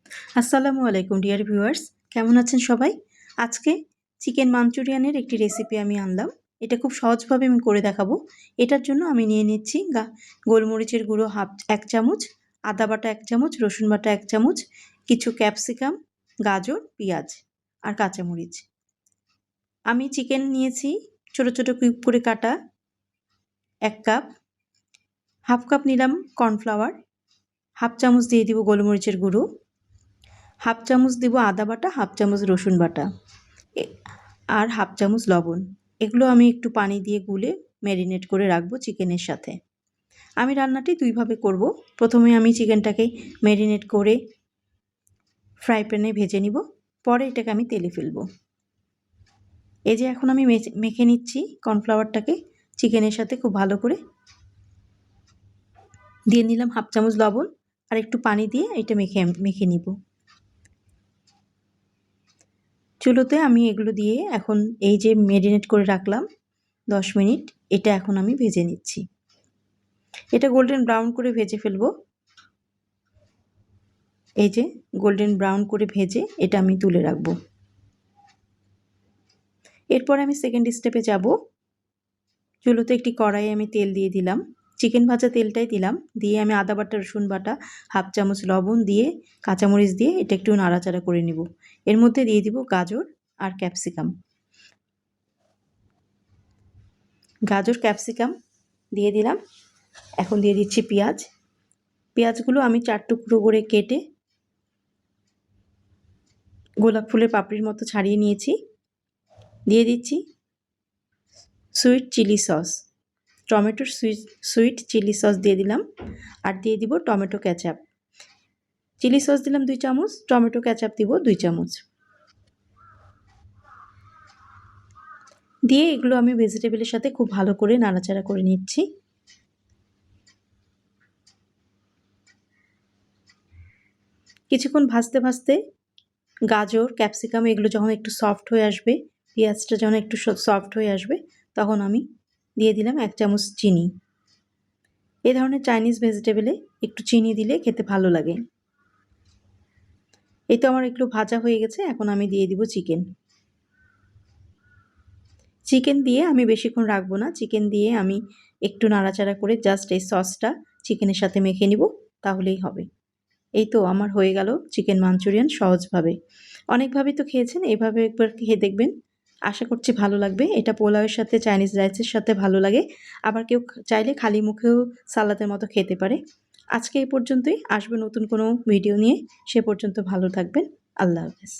আসসালামু আলাইকুম dear viewers, কেমন আছেন সবাই? আজকে চিকেন মাঞ্চুরিয়ানের একটি রেসিপি আমি আনলাম। এটা খুব সহজভাবে আমি করে দেখাবো। এটার জন্য আমি নিয়ে নিচ্ছি গোলমরিচের গুঁড়ো 1 চামচ, আদা বাটা 1 চামচ, রসুন বাটা 1 চামচ, কিছু ক্যাপসিকাম, গাজর, পেঁয়াজ আর কাঁচামরিচ। আমি চিকেন নিয়েছি ছোট ছোট কিউব করে কাটা 1 কাপ, হাফ কাপ নিলাম কর্নফ্লাওয়ার, হাফ চামচ দিয়ে দিব গোলমরিচের গুঁড়ো, হাফ চামচ দিব আদা বাটা, হাফ চামচ রসুন বাটা আর হাফ চামচ লবণ। এগুলো আমি একটু পানি দিয়ে গুলে ম্যারিনেট করে রাখবো চিকেনের সাথে। আমি রান্নাটি দুইভাবে করব। প্রথমে আমি চিকেনটাকে ম্যারিনেট করে ফ্রাই প্যানে ভেজে নিব, পরে এটাকে আমি তেলে ফেলবো। এই যে এখন আমি মেখে নিচ্ছি কর্নফ্লাওয়ারটাকে চিকেনের সাথে খুব ভালো করে। দিয়ে নিলাম হাফ চামচ লবণ আর একটু পানি দিয়ে এটা মেখে নিব। চুলোতে আমি এগুলো দিয়ে এখন এই যে ম্যারিনেট করে রাখলাম 10 মিনিট, এটা এখন আমি ভেজে নিচ্ছি। এটা গোল্ডেন ব্রাউন করে ভেজে ফেলবো। এই যে গোল্ডেন ব্রাউন করে ভেজে এটা আমি তুলে রাখবো। এরপর আমি সেকেন্ড স্টেপে যাব। চুলোতে একটি কড়াইয়ে আমি তেল দিয়ে দিলাম, চিকেন ভাজা তেলটাই দিলাম। দিয়ে আমি আদা বাটা, রসুন বাটা, হাফ চামচ লবণ দিয়ে কাঁচামরিচ দিয়ে এটা একটু নাড়াচাড়া করে নিব। এর মধ্যে দিয়ে দিব গাজর আর ক্যাপসিকাম। গাজর ক্যাপসিকাম দিয়ে দিলাম। এখন দিয়ে দিচ্ছি পেঁয়াজ। পেঁয়াজগুলো আমি 4 টুকরো করে কেটে গোলাপ ফুলের পাপড়ির মতো ছাড়িয়ে নিয়েছি। দিয়ে দিচ্ছি সুইট চিলি সস, টমেটোর সুইট চিলি সস দিয়ে দিলাম। আর দিয়ে দিব টমেটো কেচাপ। চিলি সস দিলাম 2 চামচ, টমেটো কেচাপ দিব 2 চামচ। দিয়ে এগুলো আমি ভেজিটেবলের সাথে খুব ভালো করে নাড়াচাড়া করে নিচ্ছি। কিছুক্ষণ ভাজতে ভাজতে গাজর, ক্যাপসিকাম এগুলো যখন একটু সফট হয়ে আসবে, পেঁয়াজটা যখন একটু সফট হয়ে আসবে, তখন আমি দিয়ে দিলাম 1 চামচ চিনি। এই ধরনের চাইনিজ ভেজিটেবলে একটু চিনি দিলে খেতে ভালো লাগে। এই তো আমার একটু ভাজা হয়ে গেছে, এখন আমি দিয়ে দিব চিকেন। চিকেন দিয়ে আমি বেশিক্ষণ রাখবো না। চিকেন দিয়ে আমি একটু নাড়াচাড়া করে জাস্ট এই সসটা চিকেনের সাথে মেখে নিব, তাহলেই হবে। এই তো আমার হয়ে গেল চিকেন মাঞ্চুরিয়ান সহজভাবে। অনেকভাবেই তো খেয়েছেন, এভাবে একবার খেয়ে দেখবেন। আশা করছি ভালো লাগবে। এটা পোলাওয়ের সাথে, চাইনিজ রাইসের সাথে ভালো লাগে। আবার কেউ চাইলে খালি মুখেও সালাদের মতো খেতে পারে। আজকে এই পর্যন্তই। আসবে নতুন কোনো ভিডিও নিয়ে। সে পর্যন্ত ভালো থাকবেন। আল্লাহ হাফেজ।